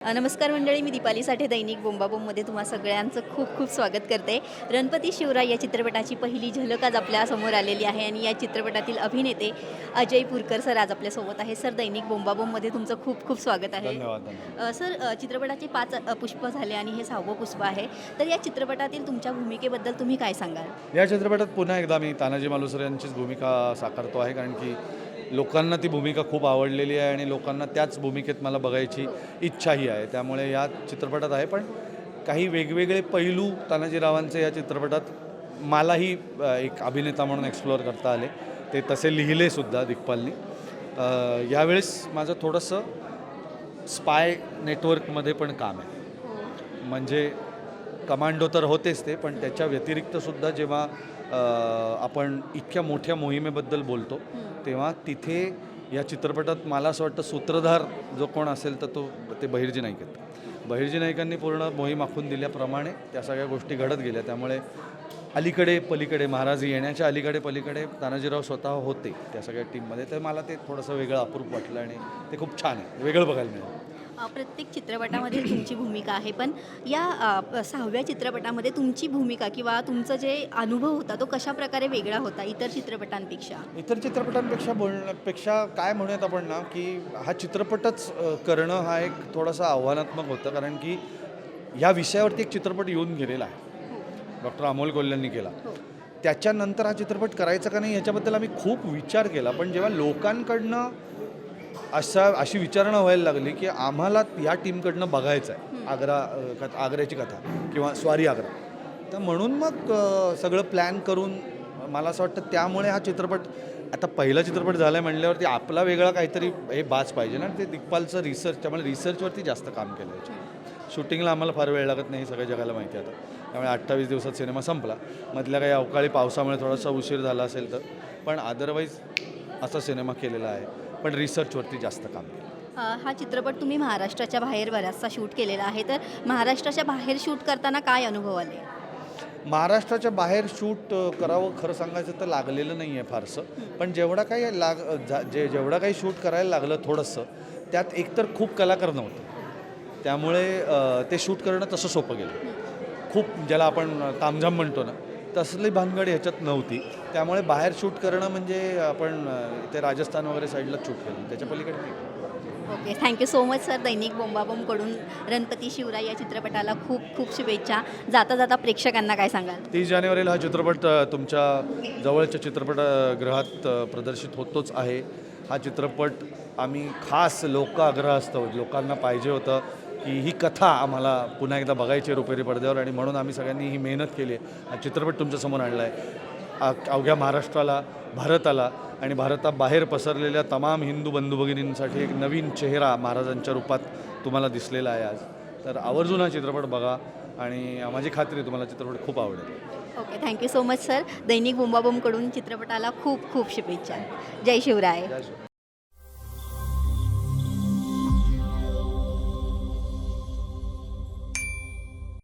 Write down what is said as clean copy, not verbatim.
नमस्कार मंडळी, मी दीपाली साठे दैनिक बोंबाबोममध्ये तुम्हा सगळ्यांचं खूप खूप स्वागत करते. रणपती शिवराय या चित्रपटाची पहिली झलक आज आपल्या समोर आलेली आहे आणि या चित्रपटातील अभिनेते अजय पुरकर सर आज आपल्यासोबत आहे. सर, दैनिक बोंबाबोममध्ये तुमचं खूप खूप स्वागत आहे. धन्यवाद. सर, चित्रपटाचे 5 पुष्प झाले आणि हे 6वं पुष्प आहे. तर या चित्रपटातील तुमच्या भूमिकेबद्दल तुम्ही काय सांगाल? या चित्रपटात पुन्हा एकदा मी तानाजी मालुसरे यांचीच भूमिका साकारतो आहे, कारण की लोकांना ती भूमिका खूप आवडलेली आहे आणि लोकांना त्याच भूमिकेत मला बघायची इच्छाही आहे. त्यामुळे या चित्रपटात आहे, पण काही वेगवेगळे पैलू तानाजीरावांचे या चित्रपटात मलाही एक अभिनेता म्हणून एक्सप्लोअर करता आले. ते तसे लिहिलेसुद्धा दिग्पालनी. यावेळेस माझं थोडंसं स्पाय नेटवर्कमध्ये पण काम आहे. म्हणजे कमांडो तर होतेच ते, पण त्याच्या व्यतिरिक्तसुद्धा जेव्हा आपण इतक्या मोठ्या मोहिमेबद्दल बोलतो तेव्हा तिथे या चित्रपटात मला असं वाटतं सूत्रधार जो कोण असेल तर ते बहिर्जी नाईक आहेत. बहिर्जी नाईकांनी पूर्ण मोहीम आखून दिल्याप्रमाणे त्या सगळ्या गोष्टी घडत गेल्या. त्यामुळे अलीकडे पलीकडे महाराज येण्याच्या अलीकडे पलीकडे तानाजीराव स्वतः होते त्या सगळ्या टीममध्ये. तर मला ते थोडंसं वेगळं अप्रूप वाटलं आणि ते खूप छान आहे, वेगळं बघायला मिळालं. प्रत्येक चित्रपटामध्ये तुमची भूमिका आहे, पण या 6व्या चित्रपटामध्ये तुमची भूमिका किंवा तुमचा जे अनुभव होता तो कशा प्रकारे वेगळा होता इतर चित्रपटांपेक्षा? इतर चित्रपटांपेक्षा बोलण्यापेक्षा काय म्हणूयात आपण ना, की हा चित्रपटच करणं हा एक थोडासा आव्हानात्मक होतं, कारण की ह्या विषयावरती एक चित्रपट येऊन गेलेला आहे, डॉक्टर अमोल कोल्ह्यांनी केला. त्याच्यानंतर हा चित्रपट करायचा का नाही याच्याबद्दल आम्ही खूप विचार केला, पण जेव्हा लोकांकडनं अशी विचारणा व्हायला लागली की आम्हाला या टीमकडनं बघायचं आहे आग्र्याची कथा किंवा स्वारी आग्रा, तर म्हणून मग सगळं प्लॅन करून मला असं वाटतं त्यामुळे हा चित्रपट आता पहिला चित्रपट झाला आहे म्हणल्यावरती आपला वेगळा काहीतरी हे बाज पाहिजे ना. ते दिग्पालचं रिसर्च, त्यामुळे रिसर्चवरती जास्त काम केलं आहे. शूटिंगला आम्हाला फार वेळ लागत नाही, हे सगळ्या जगाला माहिती आहे आता. त्यामुळे 28 दिवसात सिनेमा संपला. मधल्या काही अवकाळी पावसामुळे थोडासा उशीर झाला असेल तर, पण अदरवाईज असा सिनेमा केलेला आहे, पण रिसर्चवरती जास्त काम केलं. हा चित्रपट तुम्ही महाराष्ट्राच्या बाहेर बराचसा शूट केलेला आहे, तर महाराष्ट्राच्या बाहेर शूट करताना काय अनुभव आले? महाराष्ट्राच्या बाहेर शूट करावं खरं सांगायचं तर लागलेलं नाही आहे फारसं, पण जेवढा काही शूट करायला लागलं थोडंसं, त्यात एकतर खूप कलाकार नव्हतं, त्यामुळे ते शूट करणं तसं सोपं गेलं. खूप ज्याला आपण तामझाम म्हणतो ना, तसली भानगड ह्याच्यात नव्हती. त्यामुळे बाहेर शूट करणं म्हणजे आपण ते राजस्थान वगैरे साईडला शूट केलं, त्याच्या पलीकडे नाही. Okay, thank you so much sir. दैनिक बोंबाबोमकडून रणपती शिवराय या चित्रपटाला खूप खूप शुभेच्छा. जाता जाता प्रेक्षकांना काय सांगाल? 30 जानेवारीला हा चित्रपट तुमच्या जवळच्या चित्रपटगृहात प्रदर्शित होतोच आहे. हा चित्रपट आम्ही खास लोकाग्रहास्तव लोकांना पाहिजे होतं की ही कथा आम्हाला पुन्हा एकदा बघायची रुपेरी पडद्यावर, आणि म्हणून आम्ही सगळ्यांनी ही मेहनत केली आहे. हा चित्रपट तुमच्यासमोर आणला आहे. अवघ्या महाराष्ट्राला, भारताला आणि भारताबाहेर पसरलेल्या तमाम हिंदू बंधू भगिनींसाठी एक नवीन चेहरा महाराजांच्या रूपात तुम्हाला दिसलेला आहे आज. तर आवर्जून हा चित्रपट बघा आणि माझी खात्री आहे तुम्हाला चित्रपट खूप आवडेल. Okay, thank you so much sir. दैनिक बोंबाबोमकडून चित्रपटाला खूप खूप शुभेच्छा. जय शिवराय.